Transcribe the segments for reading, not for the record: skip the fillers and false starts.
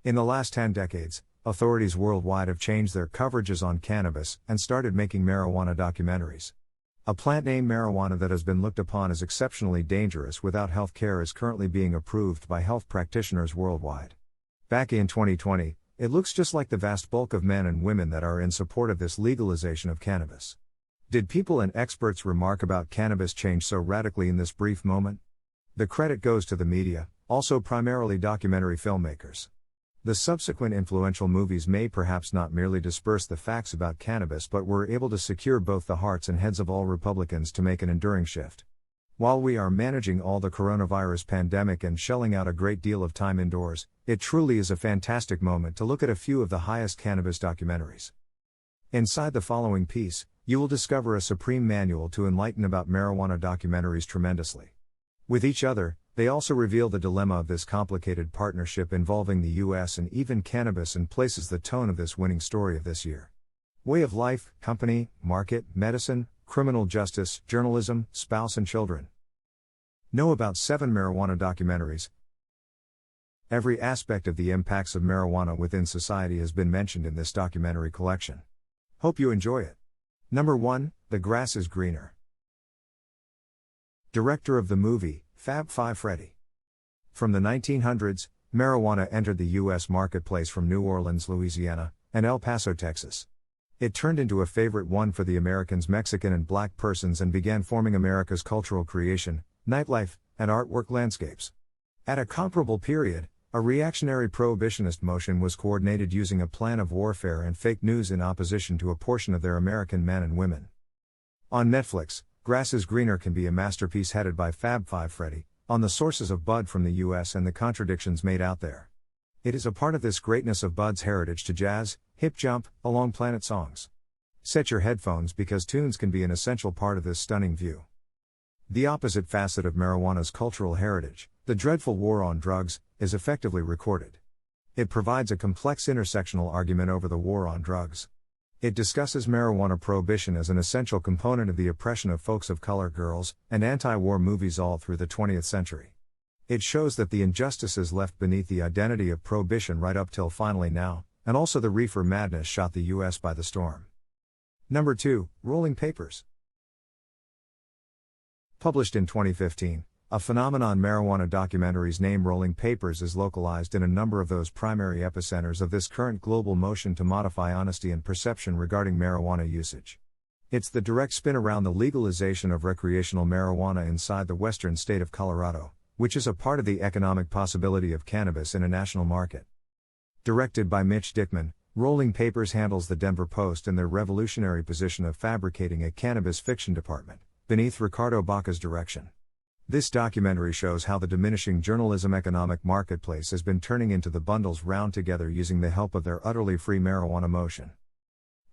In the last 10 decades, authorities worldwide have changed their coverages on cannabis and started making marijuana documentaries. A plant named marijuana that has been looked upon as exceptionally dangerous without health care is currently being approved by health practitioners worldwide. Back in 2020, it looks just like the vast bulk of men and women that are in support of this legalization of cannabis. Did people and experts' remark about cannabis change so radically in this brief moment? The credit goes to the media, also primarily documentary filmmakers. The subsequent influential movies may perhaps not merely disperse the facts about cannabis but were able to secure both the hearts and heads of all Republicans to make an enduring shift. While we are managing all the coronavirus pandemic and shelling out a great deal of time indoors, it truly is a fantastic moment to look at a few of the highest cannabis documentaries. Inside the following piece, you will discover a supreme manual to enlighten about marijuana documentaries tremendously. With each other, they also reveal the dilemma of this complicated partnership involving the US and even cannabis and places the tone of this winning story of this year. Way of life, company, market, medicine, criminal justice, journalism, spouse and children. Know about 7 marijuana documentaries. Every aspect of the impacts of marijuana within society has been mentioned in this documentary collection. Hope you enjoy it. Number 1, The Grass is Greener. Director of the movie, Fab 5 Freddy. From the 1900s, marijuana entered the U.S. marketplace from New Orleans, Louisiana, and El Paso, Texas. It turned into a favorite one for the Americans, Mexican and black persons, and began forming America's cultural creation, nightlife, and artwork landscapes. At a comparable period, a reactionary prohibitionist motion was coordinated using a plan of warfare and fake news in opposition to a portion of their American men and women. On Netflix, Grass is Greener can be a masterpiece headed by Fab 5 Freddy, on the sources of bud from the US and the contradictions made out there. It is a part of this greatness of bud's heritage to jazz, hip jump, along planet songs. Set your headphones because tunes can be an essential part of this stunning view. The opposite facet of marijuana's cultural heritage, the dreadful war on drugs, is effectively recorded. It provides a complex intersectional argument over the war on drugs. It discusses marijuana prohibition as an essential component of the oppression of folks of color, girls, and anti-war movies all through the 20th century. It shows that the injustices left beneath the identity of prohibition right up till finally now, and also the reefer madness shot the US by the storm. Number 2, Rolling Papers. Published in 2015, a phenomenon marijuana documentaries named Rolling Papers is localized in a number of those primary epicenters of this current global motion to modify honesty and perception regarding marijuana usage. It's the direct spin around the legalization of recreational marijuana inside the western state of Colorado, which is a part of the economic possibility of cannabis in a national market. Directed by Mitch Dickman, Rolling Papers handles the Denver Post and their revolutionary position of fabricating a cannabis fiction department, beneath Ricardo Baca's direction. This documentary shows how the diminishing journalism economic marketplace has been turning into the bundles round together using the help of their utterly free marijuana motion.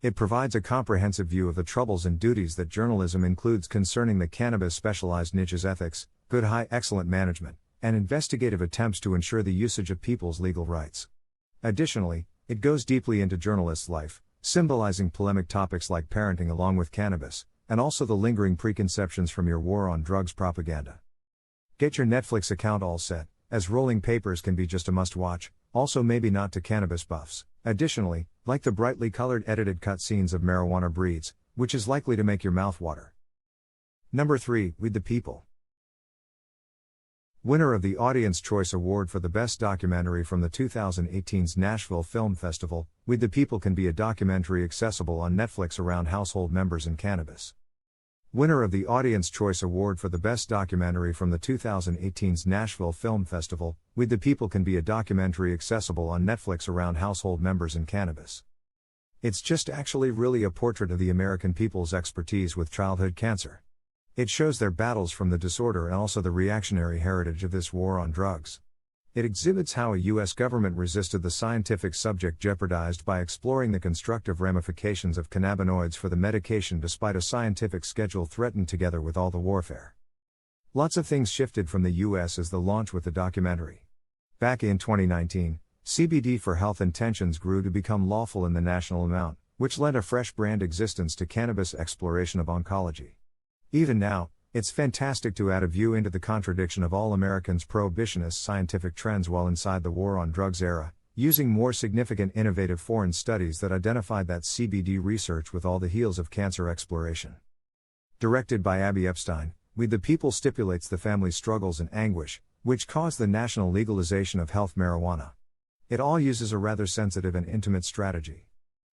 It provides a comprehensive view of the troubles and duties that journalism includes concerning the cannabis specialized niche's ethics, good high excellent management, and investigative attempts to ensure the usage of people's legal rights. Additionally, it goes deeply into journalists' life, symbolizing polemic topics like parenting along with cannabis, and also the lingering preconceptions from your war on drugs propaganda. Get your Netflix account all set, as Rolling Papers can be just a must-watch, also maybe not to cannabis buffs. Additionally, like the brightly colored edited cutscenes of marijuana breeds, which is likely to make your mouth water. Number 3, We the People. Winner of the Audience Choice Award for the Best Documentary from the 2018's Nashville Film Festival, We the People can be a documentary accessible on Netflix around household members and cannabis. Winner of the Audience Choice Award for the Best Documentary from the 2018's Nashville Film Festival, We the People can be a documentary accessible on Netflix around household members and cannabis. It's just actually really a portrait of the American people's expertise with childhood cancer. It shows their battles from the disorder and also the reactionary heritage of this war on drugs. It exhibits how a U.S. government resisted the scientific subject jeopardized by exploring the constructive ramifications of cannabinoids for the medication despite a scientific schedule threatened together with all the warfare. Lots of things shifted from the U.S. as the launch with the documentary. Back in 2019, CBD for health intentions grew to become lawful in the national amount, which lent a fresh brand existence to cannabis exploration of oncology. Even now, it's fantastic to add a view into the contradiction of all Americans' prohibitionist scientific trends while inside the war on drugs era, using more significant innovative foreign studies that identified that CBD research with all the heels of cancer exploration. Directed by Abby Epstein, We the People stipulates the family's struggles and anguish, which caused the national legalization of health marijuana. It all uses a rather sensitive and intimate strategy.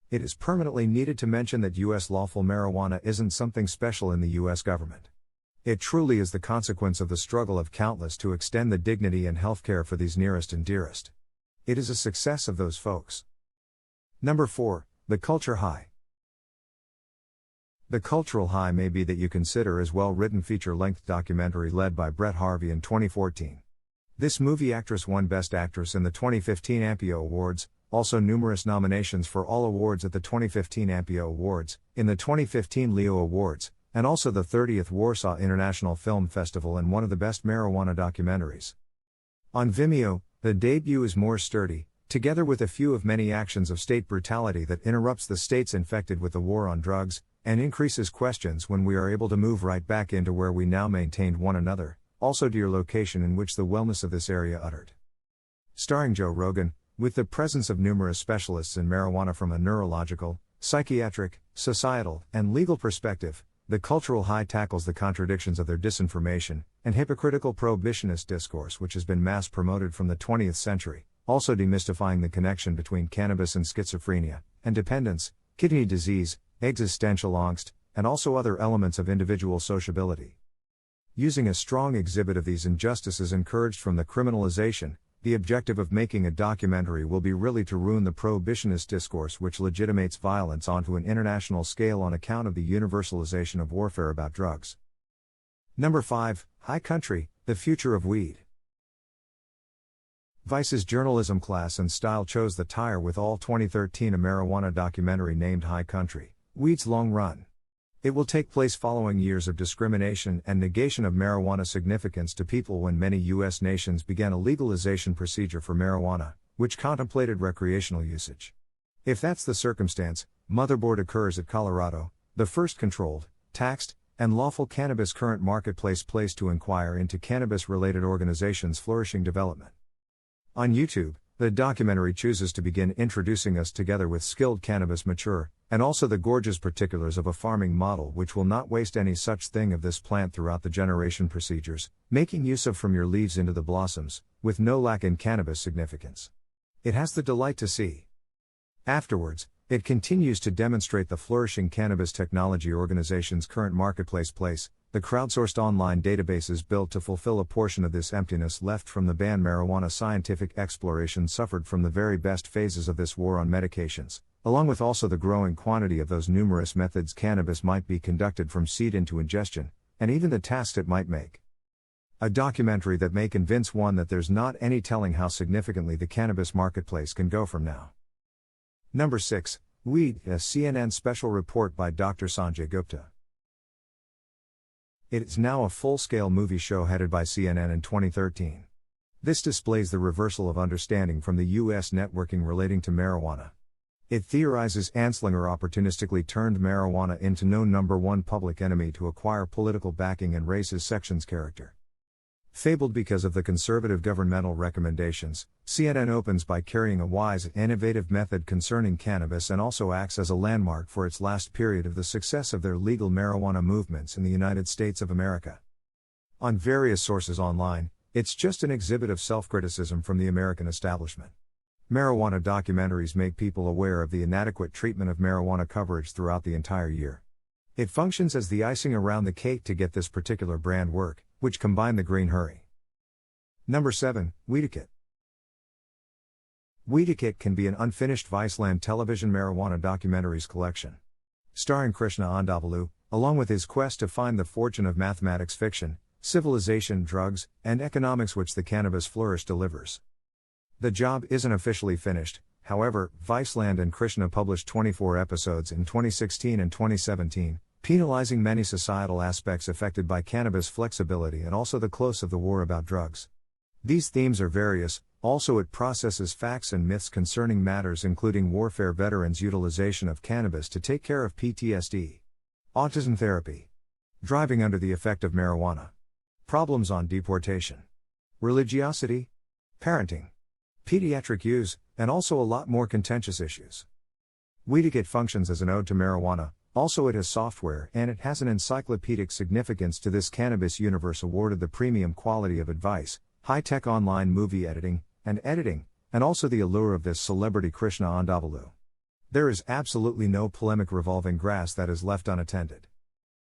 It is permanently needed to mention that U.S. lawful marijuana isn't something special in the U.S. government. It truly is the consequence of the struggle of countless to extend the dignity and healthcare for these nearest and dearest. It is a success of those folks. Number 4, the culture high. The cultural high may be that you consider as well-written feature-length documentary led by Brett Harvey in 2014. This movie actress won Best Actress in the 2015 Ampio Awards, also numerous nominations for all awards at the 2015 Ampio Awards, in the 2015 Leo Awards, and also the 30th Warsaw International Film Festival and one of the best marijuana documentaries. On Vimeo, the debut is more sturdy, together with a few of many actions of state brutality that interrupts the states infected with the war on drugs, and increases questions when we are able to move right back into where we now maintained one another, also dear location in which the wellness of this area uttered. Starring Joe Rogan, with the presence of numerous specialists in marijuana from a neurological, psychiatric, societal, and legal perspective, the cultural high tackles the contradictions of their disinformation and hypocritical prohibitionist discourse which has been mass promoted from the 20th century, also demystifying the connection between cannabis and schizophrenia, and dependence, kidney disease, existential angst, and also other elements of individual sociability. Using a strong exhibit of these injustices encouraged from the criminalization, the objective of making a documentary will be really to ruin the prohibitionist discourse which legitimates violence onto an international scale on account of the universalization of warfare about drugs. Number 5, High Country, the Future of Weed. Vice's journalism class and style chose the tire with all 2013 a marijuana documentary named High Country, Weed's Long Run. It will take place following years of discrimination and negation of marijuana significance to people when many U.S. nations began a legalization procedure for marijuana, which contemplated recreational usage. If that's the circumstance, motherboard occurs at Colorado, the first controlled, taxed, and lawful cannabis current marketplace place to inquire into cannabis-related organizations' flourishing development. On YouTube, the documentary chooses to begin introducing us together with skilled cannabis mature, and also the gorgeous particulars of a farming model which will not waste any such thing of this plant throughout the generation procedures, making use of from your leaves into the blossoms, with no lack in cannabis significance. It has the delight to see. Afterwards, it continues to demonstrate the flourishing cannabis technology organization's current marketplace place, the crowdsourced online databases built to fulfill a portion of this emptiness left from the banned marijuana scientific exploration suffered from the very best phases of this war on medications, along with also the growing quantity of those numerous methods cannabis might be conducted from seed into ingestion, and even the tasks it might make. A documentary that may convince one that there's not any telling how significantly the cannabis marketplace can go from now. Number 6, Weed, a CNN special report by Dr. Sanjay Gupta. It is now a full-scale movie show headed by CNN in 2013. This displays the reversal of understanding from the U.S. networking relating to marijuana. It theorizes Anslinger opportunistically turned marijuana into no number one public enemy to acquire political backing and raise his section's character. Fabled because of the conservative governmental recommendations, CNN opens by carrying a wise and innovative method concerning cannabis and also acts as a landmark for its last period of the success of their legal marijuana movements in the United States of America. On various sources online, it's just an exhibit of self-criticism from the American establishment. Marijuana documentaries make people aware of the inadequate treatment of marijuana coverage throughout the entire year. It functions as the icing around the cake to get this particular brand work, which combine the green hurry. Number 7, Weedakit. Weedakit can be an unfinished Viceland television marijuana documentaries collection. Starring Krishna Andavalu, along with his quest to find the fortune of mathematics fiction, civilization, drugs, and economics which the cannabis flourish delivers. The job isn't officially finished, however. Viceland and Krishna published 24 episodes in 2016 and 2017, penalizing many societal aspects affected by cannabis flexibility and also the close of the war about drugs. These themes are various, also it processes facts and myths concerning matters including warfare veterans' utilization of cannabis to take care of PTSD, autism therapy, driving under the effect of marijuana, problems on deportation, religiosity, parenting, pediatric use, And also a lot more contentious issues. Weedicate functions as an ode to marijuana, also it has software and it has an encyclopedic significance to this cannabis universe awarded the premium quality of advice, high-tech online movie editing, and also the allure of this celebrity Krishna Andavalu. There is absolutely no polemic revolving grass that is left unattended.